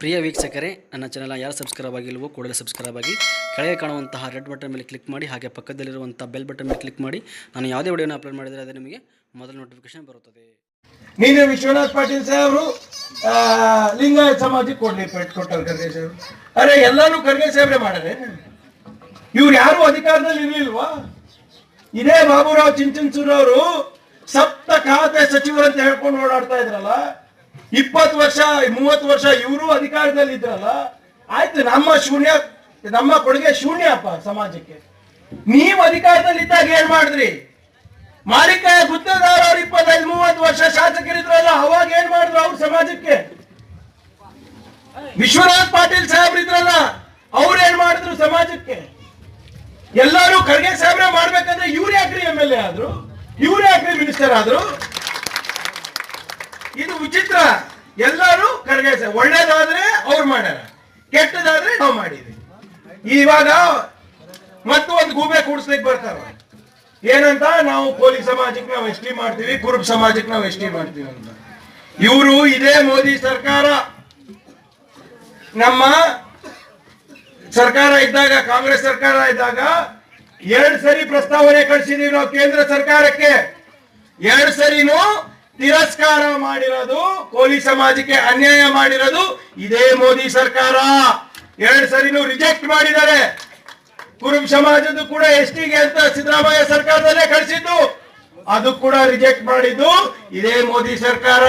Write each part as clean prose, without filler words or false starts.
ಪ್ರಿಯ ವೀಕ್ಷಕರೇ, ನನ್ನ ಚಾನಲ್ ಯಾರು ಸಬ್ಸ್ಕ್ರೈಬ್ ಆಗಿಲ್ವೋ ಕೂಡಲೇ ಸಬ್ಸ್ಕ್ರೈಬ್ ಆಗಿ, ಕೆಳಗೆ ಕಾಣುವಂತಹ ರೆಡ್ ಬಟನ್ ಮೇಲೆ ಕ್ಲಿಕ್ ಮಾಡಿ, ಹಾಗೆ ಪಕ್ಕದಲ್ಲಿರುವಂಥ ಬೆಲ್ ಬಟನ್ ಮೇಲೆ ಕ್ಲಿಕ್ ಮಾಡಿ. ನಾನು ಯಾವುದೇ ವಿಡಿಯೋನ ಅಪ್ಲೋಡ್ ಮಾಡಿದರೆ ಅದು ನಿಮಗೆ ಮೊದಲು ನೋಟಿಫಿಕೇಶನ್ ಬರುತ್ತದೆ. ನೀನು ವಿಶ್ವನಾಥ್ ಪಾಟೀಲ್ ಸಾಹೇಬರು ಲಿಂಗಾಯತ್ ಸಮಾಜಕ್ಕೆ ಕೊಟ್ಟರು ಖರ್ಗೆ ಸಾಹೇಬರು. ಅರೆ ಎಲ್ಲಾನು ಖರ್ಗೆ ಸಾಹೇಬ್ರೆ ಮಾಡರೆ, ಇವ್ರು ಯಾರು ಅಧಿಕಾರದಲ್ಲಿ ಇರ್ಲಿಲ್ವಾ? ಇದೇ ಬಾಬುರಾವ್ ಚಿಂಚನ್ಸೂರವರು ಸಪ್ತ ಖಾತೆ ಸಚಿವರು ಅಂತ ಹೇಳ್ಕೊಂಡು ಓಡಾಡ್ತಾ ಇದ್ರಲ್ಲ, 20 ವರ್ಷ 30 ವರ್ಷ ಇವರು ಅಧಿಕಾರದಲ್ಲಿ ಇದ್ರಲ್ಲ. ಆಯ್ತು, ನಮ್ಮ ಕೊಡುಗೆ ಶೂನ್ಯಪ್ಪ ಸಮಾಜಕ್ಕೆ. ನೀವು ಅಧಿಕಾರದಲ್ಲಿ ಇದ್ದಾಗ ಏನ್ ಮಾಡಿದ್ರಿ? ಮಾಲಿಕಾಯ ಗುತ್ತೇದಾರ ಅವ್ರು 25-30 ವರ್ಷ ಶಾಸಕರಿದ್ರಲ್ಲ, ಅವಾಗ ಏನ್ ಮಾಡಿದ್ರು ಅವ್ರ ಸಮಾಜಕ್ಕೆ? ವಿಶ್ವನಾಥ್ ಪಾಟೀಲ್ ಸಾಹೇಬ್ರಿದ್ರಲ್ಲ, ಅವ್ರು ಏನ್ ಮಾಡಿದ್ರು ಸಮಾಜಕ್ಕೆ? ಎಲ್ಲರೂ ಖರ್ಗೆ ಸಾಹೇಬ್ರೆ ಮಾಡ್ಬೇಕಂದ್ರೆ ಇವ್ರು ಯಾಕ್ರಿ MLA ಆದ್ರು? ಇವ್ರು ಯಾಕ್ರಿ ಮಿನಿಸ್ಟರ್ ಆದ್ರು? ಇದು ವಿಚಿತ್ರ. ಎಲ್ಲರೂ ಖರ್ಗೆ ಸಾಹೇಬ್ ಒಳ್ಳೇದಾದ್ರೆ ಅವ್ರು ಮಾಡ್ಯಾರ, ಕೆಟ್ಟದಾದ್ರೆ ನಾವು ಮಾಡಿದ್ವಿ. ಇವಾಗ ಮತ್ತು ಒಂದು ಗೂಬೆ ಕೂಡಿಸ್ಲಿಕ್ಕೆ ಬರ್ತಾರ. ಏನಂತ? ನಾವು ಕೋಲಿ ಸಮಾಜಕ್ಕೆ ನಾವು ಎಸ್ ಟಿ ಮಾಡ್ತೀವಿ, ಕುರುಬ ಸಮಾಜಕ್ಕೆ ನಾವು ಎಸ್ ಟಿ ಮಾಡ್ತೀವಿ ಅಂತ. ಇವರು ಇದೇ ಮೋದಿ ಸರ್ಕಾರ, ನಮ್ಮ ಸರ್ಕಾರ ಇದ್ದಾಗ, ಕಾಂಗ್ರೆಸ್ ಸರ್ಕಾರ ಇದ್ದಾಗ 2 ಸರಿ ಪ್ರಸ್ತಾವನೆ ಕಳಿಸಿದೀವಿ ನಾವು ಕೇಂದ್ರ ಸರ್ಕಾರಕ್ಕೆ. 2 ಸರಿನೂ ತಿರಸ್ಕಾರ ಮಾಡಿರೋದು, ಕೋಲಿ ಸಮಾಜಕ್ಕೆ ಅನ್ಯಾಯ ಮಾಡಿರೋದು ಇದೇ ಮೋದಿ ಸರ್ಕಾರ. 2 ಸರಿನೂ ರಿಜೆಕ್ಟ್ ಮಾಡಿದ್ದಾರೆ. ಕುರುಬ ಸಮಾಜದ್ದು ಕೂಡ ಎಸ್ ಟಿಗೆ ಅಂತ ಸಿದ್ದರಾಮಯ್ಯ ಸರ್ಕಾರದಲ್ಲೇ ಕಳಿಸಿದ್ದು, ಅದು ಕೂಡ ರಿಜೆಕ್ಟ್ ಮಾಡಿದ್ದು ಇದೇ ಮೋದಿ ಸರ್ಕಾರ.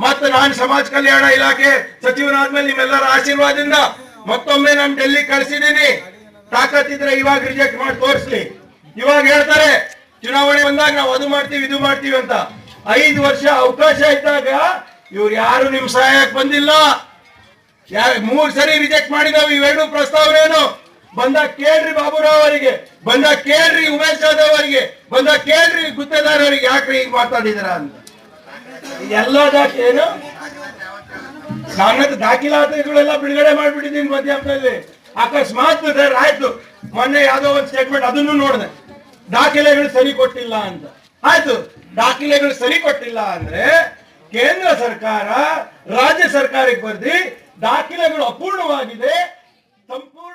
ಮತ್ತೆ ನಾನು ಸಮಾಜ ಕಲ್ಯಾಣ ಇಲಾಖೆ ಸಚಿವರಾದ್ಮೇಲೆ ನಿಮ್ಮೆಲ್ಲರ ಆಶೀರ್ವಾದದಿಂದ ಮತ್ತೊಮ್ಮೆ ನಾನು ಡೆಲ್ಲಿ ಕಳಿಸಿದ್ದೀನಿ. ತಾಕತ್ತಿದ್ರೆ ಇವಾಗ ರಿಜೆಕ್ಟ್ ಮಾಡಿ ತೋರಿಸ್ಲಿ. ಇವಾಗ ಹೇಳ್ತಾರೆ ಚುನಾವಣೆ ಬಂದಾಗ ನಾವು ಅದು ಮಾಡ್ತೀವಿ ಇದು ಮಾಡ್ತೀವಿ ಅಂತ. 5 ವರ್ಷ ಅವಕಾಶ ಇದ್ದಾಗ ಇವ್ರು ಯಾರು ನಿಮ್ ಸಹಾಯಕ್ಕೆ ಬಂದಿಲ್ಲ. 3 ಸರಿ ರಿಜೆಕ್ಟ್ ಮಾಡಿದಾವೆ ಇವೆರಡು ಪ್ರಸ್ತಾವನೆಯನ್ನು. ಬಂದಾಗ ಕೇಳ್ರಿ ಬಾಬುರಾವ್ ಅವರಿಗೆ, ಬಂದಾಗ ಕೇಳ್ರಿ ಉಮೇಶ್ ಜಾಧವ್ ಅವರಿಗೆ, ಬಂದಾಗ ಕೇಳ್ರಿ ಗುತ್ತೇದಾರ್ ಅವರಿಗೆ, ಯಾಕ್ರಿ ಈಗ ಮಾತಾಡಿದಾರ ಅಂತ. ಏನು ನನ್ನದು ದಾಖಲಾತಿಗಳೆಲ್ಲ ಬಿಡುಗಡೆ ಮಾಡ್ಬಿಟ್ಟಿದ್ದೀನಿ ಮಧ್ಯಾಹ್ನದಲ್ಲಿ. ಅಕಸ್ಮಾತ್ ಆಯ್ತು, ಮೊನ್ನೆ ಯಾವ್ದೋ ಒಂದು ಸ್ಟೇಟ್ಮೆಂಟ್ ಅದನ್ನು ನೋಡಿದೆ, ದಾಖಲೆಗಳು ಸರಿ ಕೊಟ್ಟಿಲ್ಲ ಅಂತ. ಆಯ್ತು, ದಾಖಲೆಗಳು ಸರಿ ಕೊಟ್ಟಿಲ್ಲ ಅಂದ್ರೆ ಕೇಂದ್ರ ಸರ್ಕಾರ ರಾಜ್ಯ ಸರ್ಕಾರಕ್ಕೆ ಬರ್ದಿ ದಾಖಲೆಗಳು ಅಪೂರ್ಣವಾಗಿದೆ, ಸಂಪೂರ್ಣ